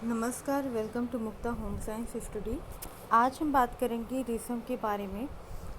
नमस्कार, welcome to Mukta home science study. आज हम बात करेंगे रेशम के बारे में।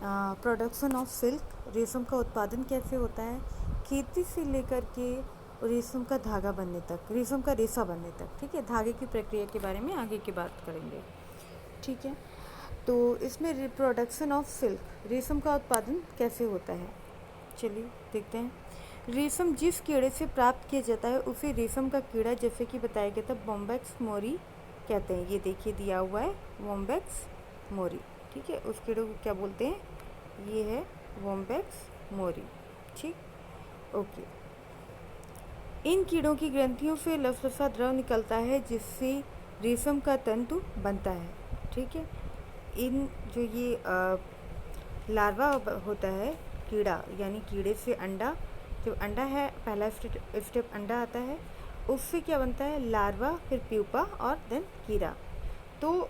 प्रोडक्शन ऑफ सिल्क, रेशम का उत्पादन कैसे होता है, खेती से लेकर के रेशम का धागा बनने तक, रेशम का रेशा बनने तक। ठीक है, धागे की प्रक्रिया के बारे में आगे की बात करेंगे। ठीक है, तो इसमें प्रोडक्शन ऑफ सिल्क, रेशम का उत्पादन कैसे होता है, चलिए देखते हैं। रेशम जिस कीड़े से प्राप्त किया जाता है उसे रेशम का कीड़ा, जैसे कि बताया गया था, बॉम्बैक्स मोरी कहते हैं। ये देखिए दिया हुआ है बॉम्बैक्स मोरी। ठीक है, उस कीड़े को क्या बोलते हैं? ये है बॉम्बैक्स मोरी। ठीक, ओके। इन कीड़ों की ग्रंथियों से लसलसा द्रव निकलता है जिससे रेशम का तंतु बनता है। ठीक है, इन जो ये लार्वा होता है, कीड़ा यानी कीड़े से अंडा, जब अंडा है पहला स्टेप अंडा आता है, उससे क्या बनता है? लार्वा, फिर प्यूपा और देन कीड़ा। तो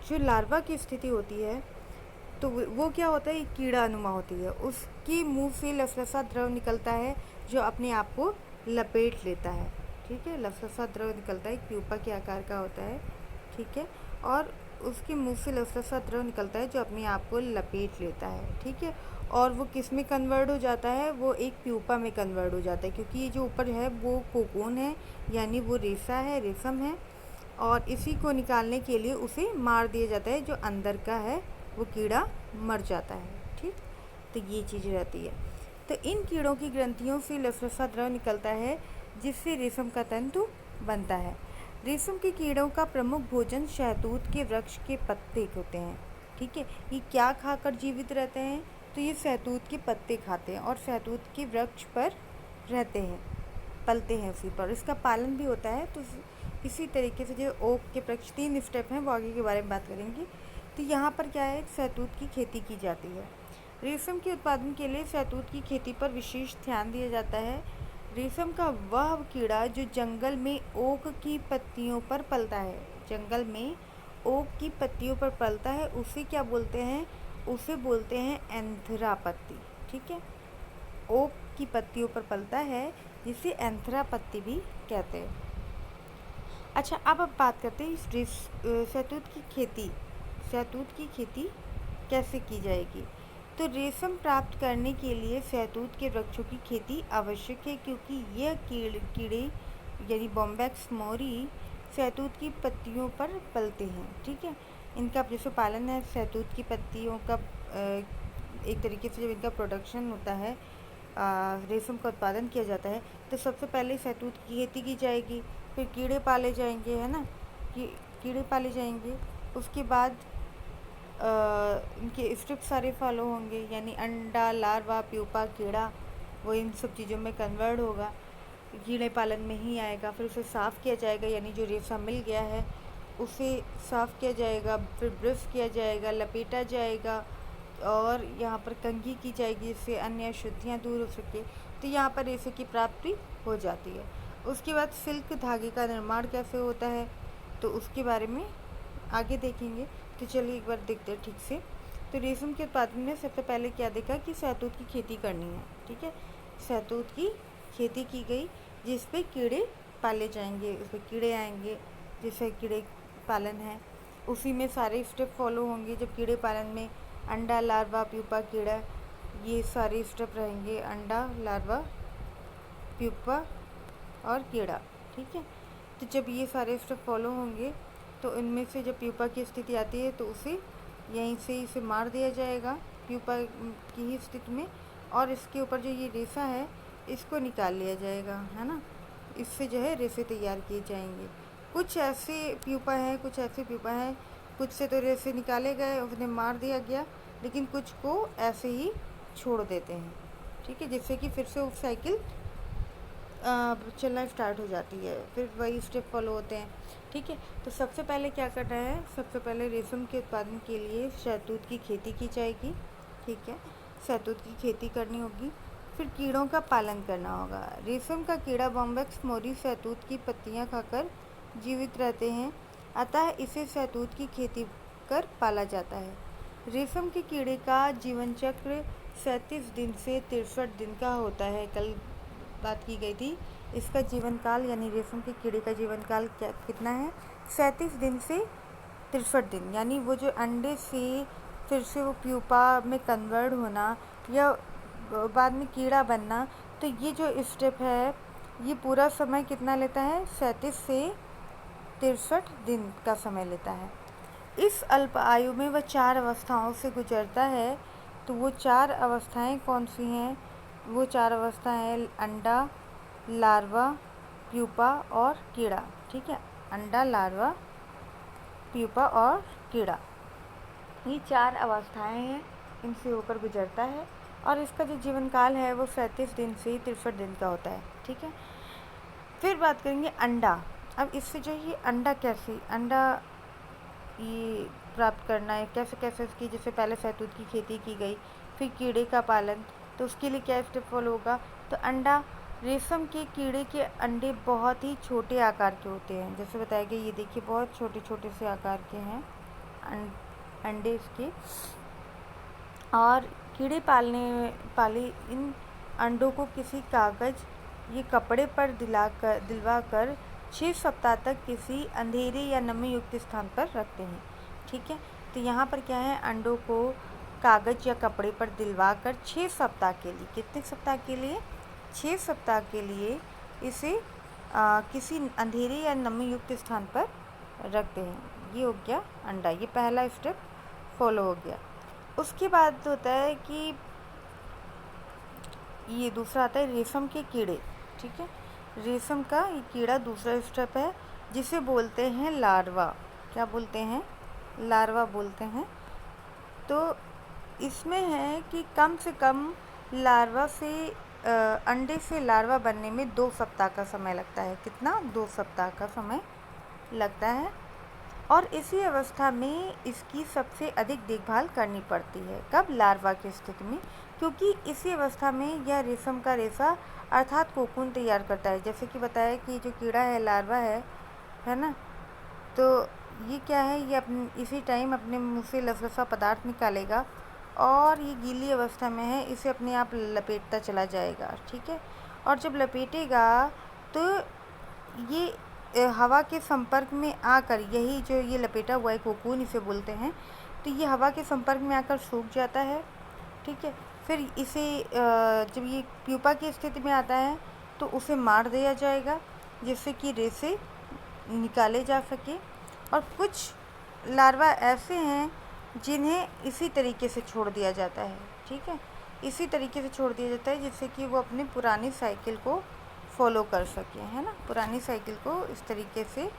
जो लार्वा की स्थिति होती है तो वो क्या होता है? एक कीड़ा अनुमा होती है, उसकी मुंह से लसलसा द्रव निकलता है जो अपने आप को लपेट लेता है। ठीक है, लसलसा द्रव निकलता है, एक प्यूपा के आकार का होता है। ठीक है, और उसके मुंह से लसलसा द्रव निकलता है जो अपने आप को लपेट लेता है। ठीक है, और वो किस में कन्वर्ट हो जाता है? वो एक प्यूपा में कन्वर्ट हो जाता है, क्योंकि ये जो ऊपर है वो कोकून है, यानी वो रेशा है, रेशम है, और इसी को निकालने के लिए उसे मार दिया जाता है। जो अंदर का है वो कीड़ा मर जाता है। ठीक, तो ये चीज़ रहती है। तो इन कीड़ों की ग्रंथियों से लसलसा द्रव निकलता है जिससे रेशम का तंतु बनता है। रेशम के कीड़ों का प्रमुख भोजन शहतूत के वृक्ष के पत्ते होते हैं। ठीक है, ये क्या खाकर जीवित रहते हैं? तो ये शहतूत के पत्ते खाते हैं और शहतूत के वृक्ष पर रहते हैं, पलते हैं उसी पर, इसका पालन भी होता है। तो इसी तरीके से जो ओक के वृक्ष, 3 स्टेप हैं, वो आगे के बारे में बात करेंगे। तो यहाँ पर क्या है? शहतूत की खेती की जाती है। रेशम के उत्पादन के लिए शहतूत की खेती पर विशेष ध्यान दिया जाता है। रेशम का वह कीड़ा जो जंगल में ओक की पत्तियों पर पलता है, जंगल में ओक की पत्तियों पर पलता है, उसे क्या बोलते हैं? उसे बोलते हैं एंथरा पत्ती। ठीक है, ओक की पत्तियों पर पलता है जिसे एंथरा पत्ती भी कहते हैं। अच्छा, अब बात करते हैं इस शहतूत की खेती। शहतूत की खेती कैसे की जाएगी? तो रेशम प्राप्त करने के लिए शहतूत के वृक्षों की खेती आवश्यक है, क्योंकि यह कीड़े यानी बॉम्बैक्स मोरी शहतूत की पत्तियों पर पलते हैं। ठीक है, इनका जैसे पालन है, शहतूत की पत्तियों का एक तरीके से जब इनका प्रोडक्शन होता है, रेशम का उत्पादन किया जाता है, तो सबसे पहले शहतूत की खेती की जाएगी, फिर कीड़े पाले जाएंगे, है ना, कि कीड़े पाले जाएंगे। उसके बाद इनके स्टेप सारे फॉलो होंगे, यानी अंडा, लार्वा, प्यूपा, कीड़ा, वो इन सब चीज़ों में कन्वर्ट होगा, कीड़े पालन में ही आएगा। फिर उसे साफ़ किया जाएगा, यानी जो रेशा मिल गया है उसे साफ़ किया जाएगा, फिर ब्रश किया जाएगा, लपेटा जाएगा, और यहाँ पर कंघी की जाएगी जिससे अन्य अशुद्धियाँ दूर हो सके। तो यहाँ पर रेशे की प्राप्ति हो जाती है। उसके बाद सिल्क धागे का निर्माण कैसे होता है, तो उसके बारे में आगे देखेंगे। तो चलिए एक बार देखते हैं ठीक से। तो रेशम के उत्पादन में सबसे पहले क्या देखा कि शहतूत की खेती करनी है। ठीक है, शहतूत की खेती की गई जिस पे कीड़े पाले जाएंगे, उस पर कीड़े आएंगे, जैसे कीड़े पालन है उसी में सारे स्टेप फॉलो होंगे। जब कीड़े पालन में अंडा, लार्वा, प्यूपा, कीड़ा, ये सारे स्टेप रहेंगे, अंडा, लार्वा, प्यूपा और कीड़ा। ठीक है, तो जब ये सारे स्टेप फॉलो होंगे तो इनमें से जब प्यूपा की स्थिति आती है तो उसे यहीं से इसे मार दिया जाएगा प्यूपा की ही स्थिति में, और इसके ऊपर जो ये रेशा है इसको निकाल लिया जाएगा, है ना। इससे जो है रेशे तैयार किए जाएंगे। कुछ ऐसे प्यूपा हैं, कुछ ऐसे प्यूपा हैं, कुछ से तो रेशे निकाले गए, उन्हें मार दिया गया, लेकिन कुछ को ऐसे ही छोड़ देते हैं। ठीक है, जिससे कि फिर से वो साइकिल चलना स्टार्ट हो जाती है, फिर वही स्टेप फॉलो होते हैं। ठीक है, तो सबसे पहले क्या करना है? सबसे पहले रेशम के उत्पादन के लिए शहतूत की खेती की जाएगी। ठीक है, शहतूत की खेती करनी होगी, फिर कीड़ों का पालन करना होगा। रेशम का कीड़ा बॉम्बैक्स मोरी शहतूत की पत्तियां खाकर जीवित रहते हैं, अतः इसे शहतूत की खेती कर पाला जाता है। रेशम के कीड़े का जीवन चक्र 37 दिन से 63 दिन का होता है। कल बात की गई थी इसका जीवन काल यानी रेशम के कीड़े का जीवन काल कितना है? 37 दिन से 63 दिन। यानी वो जो अंडे से फिर से वो प्यूपा में कन्वर्ट होना या बाद में कीड़ा बनना, तो ये जो स्टेप है ये पूरा समय कितना लेता है? 37 से 63 दिन का समय लेता है। इस अल्प आयु में वह 4 अवस्थाओं से गुजरता है। तो वो 4 अवस्थाएं कौन सी हैं? वो 4 अवस्थाएं हैं अंडा, लार्वा, प्यूपा और कीड़ा। ठीक है, अंडा, लार्वा, प्यूपा और कीड़ा, ये 4 अवस्थाएं हैं, इनसे होकर गुजरता है। और इसका जो जीवन काल है वो 37 दिन से 63 दिन का होता है। ठीक है, फिर बात करेंगे अंडा। अब इससे जो ये अंडा कैसे ये प्राप्त करना है, कैसे कैसे इसकी, जैसे पहले शहतूत की खेती की गई, फिर कीड़े का पालन, तो उसके लिए क्या स्टेप फॉलो होगा? तो अंडा, रेशम के कीड़े के अंडे बहुत ही छोटे आकार के होते हैं, जैसे बताया गया। ये देखिए बहुत छोटे छोटे से आकार के हैं अंडे इसके। और कीड़े पाले इन अंडों को किसी कागज़ ये कपड़े पर दिलवा कर 6 सप्ताह तक किसी अंधेरे या नमी युक्त स्थान पर रखते हैं। ठीक है, तो यहाँ पर क्या है, अंडों को कागज़ या कपड़े पर दिलवा कर 6 सप्ताह के लिए, कितने सप्ताह के लिए? 6 सप्ताह के लिए इसे किसी अंधेरे या नमी युक्त स्थान पर रखते हैं। ये हो गया अंडा, ये पहला स्टेप फॉलो हो गया। उसके बाद होता है कि ये दूसरा आता है रेशम के कीड़े। ठीक है, रेशम का ये कीड़ा दूसरा स्टेप है, जिसे बोलते हैं लार्वा। क्या बोलते हैं? लार्वा बोलते हैं। तो इसमें है कि कम से कम लार्वा से अंडे से लार्वा बनने में 2 सप्ताह का समय लगता है। कितना? 2 सप्ताह का समय लगता है। और इसी अवस्था में इसकी सबसे अधिक देखभाल करनी पड़ती है। कब? लार्वा की स्थिति में, क्योंकि इसी अवस्था में यह रेशम का रेशा अर्थात कोकून तैयार करता है। जैसे कि बताया कि जो कीड़ा है, लार्वा है ना, तो ये क्या है, ये इसी टाइम अपने मुंह से लसलसा पदार्थ निकालेगा और ये गीली अवस्था में है, इसे अपने आप लपेटता चला जाएगा। ठीक है, और जब लपेटेगा तो ये हवा के संपर्क में आकर, यही जो ये लपेटा हुआ है कोकून इसे बोलते हैं, तो ये हवा के संपर्क में आकर सूख जाता है। ठीक है, फिर इसे जब ये प्यूपा की स्थिति में आता है तो उसे मार दिया जाएगा, जिससे कि रेशे निकाले जा सके। और कुछ लार्वा ऐसे हैं जिन्हें इसी तरीके से छोड़ दिया जाता है। ठीक है, इसी तरीके से छोड़ दिया जाता है जिससे कि वो अपनी पुरानी साइकिल को फॉलो कर सकें, है ना, पुरानी साइकिल को इस तरीके से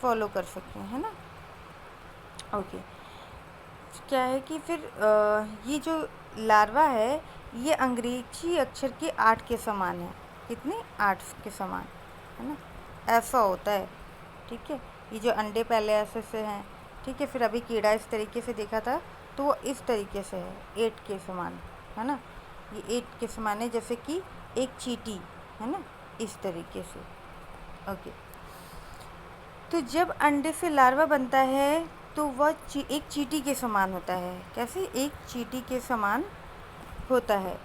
फॉलो कर सकें, है ना। ओके, क्या है कि फिर ये जो लार्वा है ये अंग्रेजी अक्षर के 8 के समान है। कितने? 8 के समान, है ना, ऐसा होता है। ठीक है, ये जो अंडे पहले ऐसे से हैं, ठीक है, फिर अभी कीड़ा इस तरीके से देखा था तो वो इस तरीके से है, 8 के समान, है ना, ये 8 के समान है, जैसे कि एक चींटी, है ना, इस तरीके से। ओके, तो जब अंडे से लार्वा बनता है तो वह एक चींटी के समान होता है। कैसे? एक चींटी के समान होता है।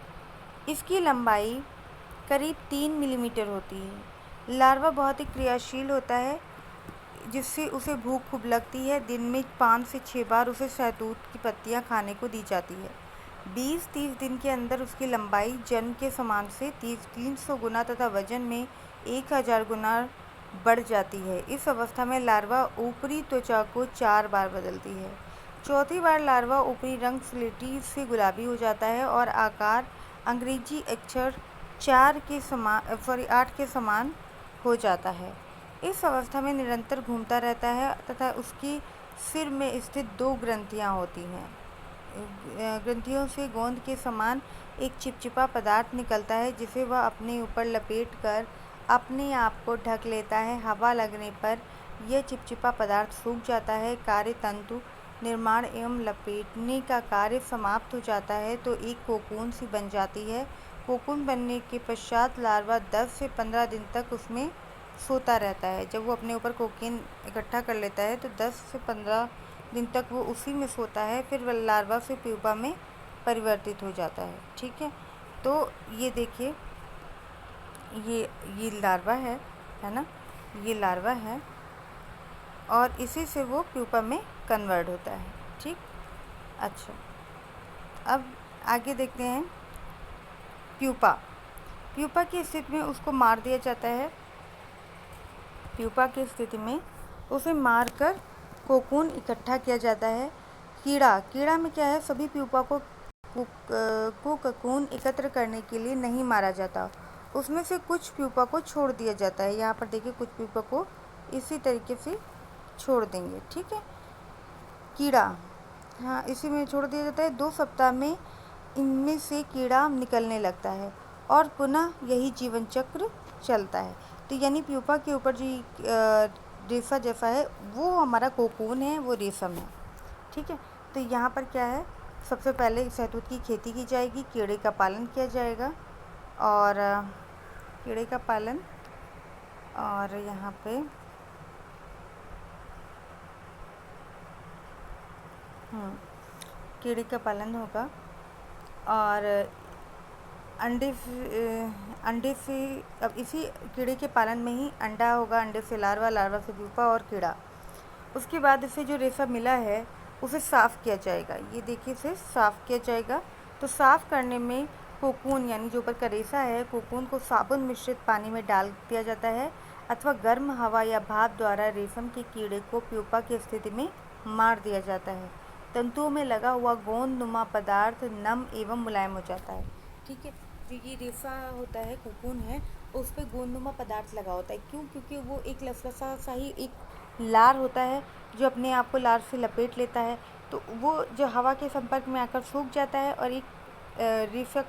इसकी लंबाई करीब 3 मिलीमीटर होती है। लार्वा बहुत ही क्रियाशील होता है, जिससे उसे भूख खूब लगती है। दिन में 5 से 6 बार उसे शहतूत की पत्तियां खाने को दी जाती है। 20-30 दिन के अंदर उसकी लंबाई जन्म के समान से 300 गुना तथा वजन में 1000 गुना बढ़ जाती है। इस अवस्था में लार्वा ऊपरी त्वचा को 4 बार बदलती है। चौथी बार लार्वा ऊपरी रंग स्लेटी से गुलाबी हो जाता है और आकार अंग्रेजी अक्षर 8 के समान हो जाता है। इस अवस्था में निरंतर घूमता रहता है तथा उसकी सिर में स्थित 2 ग्रंथियां होती हैं। ग्रंथियों से गोंद के समान एक चिपचिपा पदार्थ निकलता है, जिसे वह अपने ऊपर लपेट कर अपने आप को ढक लेता है। हवा लगने पर यह चिपचिपा पदार्थ सूख जाता है। कार्य तंतु निर्माण एवं लपेटने का कार्य समाप्त हो जाता है तो एक कोकून सी बन जाती है। कोकून बनने के पश्चात लार्वा 10 से 15 दिन तक उसमें सोता रहता है। जब वो अपने ऊपर कोकीन इकट्ठा कर लेता है तो 10 से 15 दिन तक वो उसी में सोता है, फिर वह लार्वा से प्यूपा में परिवर्तित हो जाता है। ठीक है, तो ये देखिए ये लार्वा है ना, ये लार्वा है और इसी से वो प्यूपा में कन्वर्ट होता है। ठीक, अच्छा अब आगे देखते हैं। प्यूपा प्यूपा की स्थिति में उसको मार दिया जाता है। प्यूपा की स्थिति में उसे मारकर कोकून इकट्ठा किया जाता है। कीड़ा में क्या है, सभी प्यूपा को कोकून एकत्र करने के लिए नहीं मारा जाता, उसमें से कुछ प्यूपा को छोड़ दिया जाता है। यहाँ पर देखिए कुछ प्यूपा को इसी तरीके से छोड़ देंगे। ठीक है, कीड़ा, हाँ इसी में छोड़ दिया जाता है। 2 सप्ताह में इनमें से कीड़ा निकलने लगता है और पुनः यही जीवन चक्र चलता है। तो यानी प्यूपा के ऊपर जो रेशा जैसा है वो हमारा कोकून है, वो रेशम है। ठीक है, तो यहाँ पर क्या है, सबसे पहले शहतूत की खेती की जाएगी, कीड़े का पालन किया जाएगा और कीड़े का पालन, और यहाँ पे कीड़े का पालन होगा और अंडे से अब इसी कीड़े के पालन में ही अंडा होगा, अंडे से लार्वा, लार्वा से प्यूपा और कीड़ा। उसके बाद इसे जो रेशा मिला है उसे साफ़ किया जाएगा। ये देखिए इसे साफ़ किया जाएगा। तो साफ़ करने में कोकून यानी जो ऊपर का रेशा है, कोकून को साबुन मिश्रित पानी में डाल दिया जाता है अथवा गर्म हवा या भाप द्वारा रेशम के कीड़े को प्यूपा की स्थिति में मार दिया जाता है। तंतुओं में लगा हुआ गोंद नुमा पदार्थ नम एवं मुलायम हो जाता है। ठीक है, जो ये रेशा होता है, कोकून है, उस पर गोंदनुमा पदार्थ लगा होता है। क्यों? क्योंकि वो एक लसलसा सा ही एक लार होता है जो अपने आप को लार से लपेट लेता है। तो वो जो हवा के संपर्क में आकर सूख जाता है और एक रेशा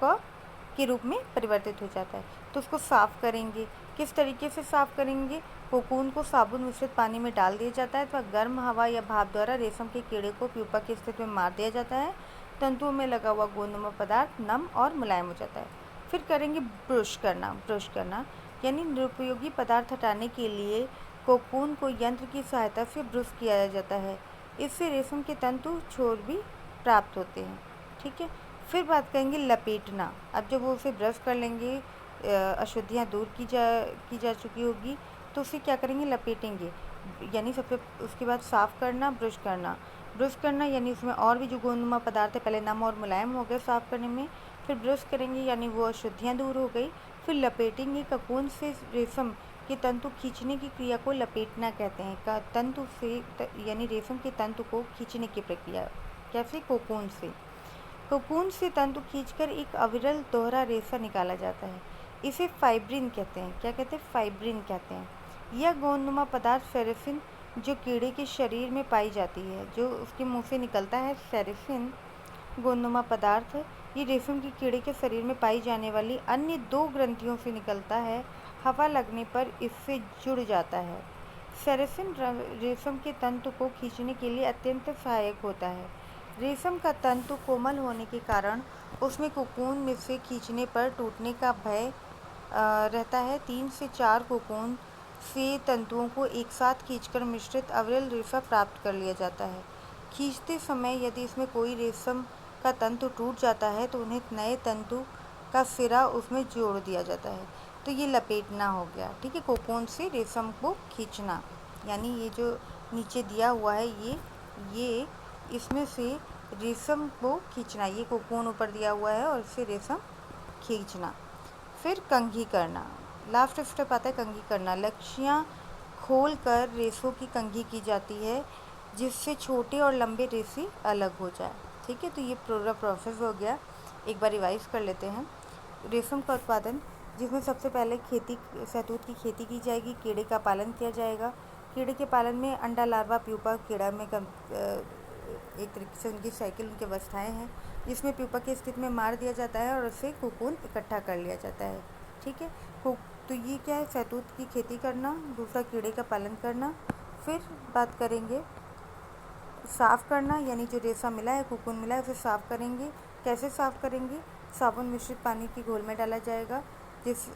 के रूप में परिवर्तित हो जाता है। तो उसको साफ़ करेंगे, किस तरीके से साफ़ करेंगे? कोकून को साबुन मिश्रित पानी में डाल दिया जाता है अथवा गर्म हवा या भाप द्वारा रेशम के कीड़े को प्यूपा की स्थिति में मार दिया जाता है। तंतुओं में लगा हुआ गोंदनुमा पदार्थ नम और मुलायम हो जाता है। फिर करेंगे ब्रश करना यानी निरुपयोगी पदार्थ हटाने के लिए कोकून को यंत्र की सहायता से ब्रश किया जाता है। इससे रेशम के तंतु छोर भी प्राप्त होते हैं। ठीक है, फिर बात करेंगे लपेटना। अब जब वो उसे ब्रश कर लेंगे, अशुद्धियाँ दूर की जा चुकी होगी, तो उसे क्या करेंगे, लपेटेंगे। यानी सबसे उसके बाद साफ़ करना, ब्रश करना यानी उसमें और भी जो गोंदनुमा पदार्थ है पहले नम और मुलायम हो गए साफ़ करने में, फिर ब्रश करेंगे यानी वो अशुद्धियाँ दूर हो गई, फिर लपेटेंगे। कोकून से रेशम के तंतु खींचने की क्रिया को लपेटना कहते हैं। का तंतु से यानी रेशम के तंतु को खींचने की प्रक्रिया कैसे? कोकून से तंतु खींचकर एक अविरल दोहरा रेशा निकाला जाता है। इसे फाइब्रिन कहते हैं। क्या कहते हैं? फाइब्रिन कहते हैं। यह गोंदनुमा पदार्थ सेरेफिन जो कीड़े के शरीर में पाई जाती है, जो उसके मुंह से निकलता है सेरेफिन गोंदनुमा पदार्थ, ये रेशम के कीड़े के शरीर में पाई जाने वाली अन्य 2 ग्रंथियों से निकलता है। हवा लगने पर इससे जुड़ जाता है। सेरेफिन रेशम के तंतु को खींचने के लिए अत्यंत सहायक होता है। रेशम का तंतु कोमल होने के कारण उसमें कोकून में से खींचने पर टूटने का भय रहता है। 3 से 4 कोकून से तंतुओं को एक साथ खींचकर मिश्रित अविरल रेशा प्राप्त कर लिया जाता है। खींचते समय यदि इसमें कोई रेशम का तंतु टूट जाता है तो उन्हें नए तंतु का सिरा उसमें जोड़ दिया जाता है। तो ये लपेटना हो गया। ठीक है, कोकून से रेशम को खींचना यानी ये जो नीचे दिया हुआ है ये इसमें से रेशम को खींचना, ये कोकून ऊपर दिया हुआ है और इससे रेशम खींचना। फिर कंघी करना, लास्ट स्टेप आता है कंघी करना। लकड़ियाँ खोल कर रेशों की कंघी की जाती है जिससे छोटे और लंबे रेशे अलग हो जाए। ठीक है, तो ये पूरा प्रोसेस हो गया। एक बार रिवाइज कर लेते हैं। रेशम का उत्पादन, जिसमें सबसे पहले शहतूत की खेती की जाएगी, कीड़े का पालन किया जाएगा। कीड़े के पालन में अंडा, लार्वा, प्यूपा, कीड़ा में एक तरीके से उनकी साइकिल, उनकी अवस्थाएँ हैं, जिसमें प्यूपा की स्थिति में मार दिया जाता है और उससे कोकून इकट्ठा कर लिया जाता है। ठीक है, तो ये क्या है? शहतूत की खेती करना, दूसरा कीड़े का पालन करना। फिर बात करेंगे साफ़ करना, यानी जो रेशा मिला है, कोकून मिला है, उसे साफ़ करेंगे। कैसे साफ़ करेंगे? साबुन मिश्रित पानी की घोल में डाला जाएगा, जिस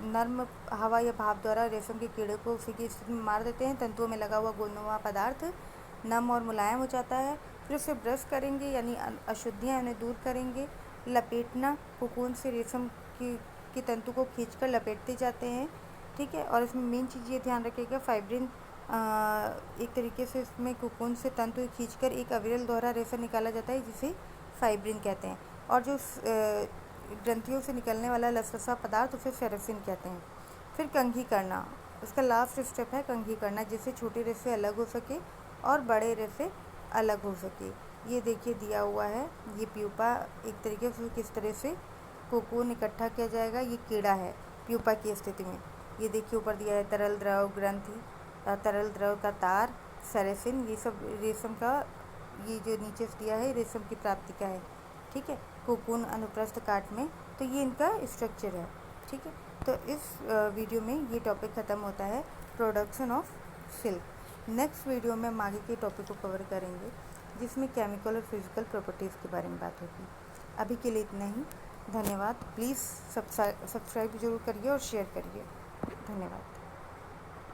नर्म हवा या भाप द्वारा रेशम के कीड़े को उसी की स्थिति में मार देते हैं। तंतुओं में लगा हुआ गोंदनुमा पदार्थ नम और मुलायम हो जाता है। फिर उसे ब्रश करेंगे यानी अशुद्धियाँ उन्हें दूर करेंगे। लपेटना, कोकून से रेशम की तंतु को खींचकर लपेटते जाते हैं, ठीक है। और इसमें मेन चीज़ ये ध्यान रखिएगा, फाइब्रिन एक तरीके से इसमें कोकून से तंतु खींचकर एक अविरल दोहरा रेशा निकाला जाता है, जिसे फाइब्रिन कहते हैं। और जो ग्रंथियों से निकलने वाला लसलसा पदार्थ उसे सेरेसिन कहते हैं। फिर कंघी करना, उसका लास्ट स्टेप है कंघी करना, जिससे छोटे रेशे अलग हो सके और बड़े रेशे अलग हो सके। ये देखिए दिया हुआ है, ये प्यूपा एक तरीके से किस तरह से कोकून इकट्ठा किया जाएगा। ये कीड़ा है प्यूपा की स्थिति में। ये देखिए ऊपर दिया है तरल द्रव ग्रंथि, तरल द्रव का तार, सेरेसिन, ये सब रेशम का, ये जो नीचे से दिया है रेशम की प्राप्ति का है, ठीक है। कोकून अनुप्रस्थ काट में, तो ये इनका स्ट्रक्चर है, ठीक है। तो इस वीडियो में ये टॉपिक ख़त्म होता है, production of silk. Next video में हम आगे के टॉपिक को कवर करेंगे, जिसमें केमिकल और फिजिकल प्रॉपर्टीज़ के बारे में बात होगी। अभी के लिए इतना ही, धन्यवाद। प्लीज़ सब्सक्राइब जरूर करिए और शेयर करिए। धन्यवाद।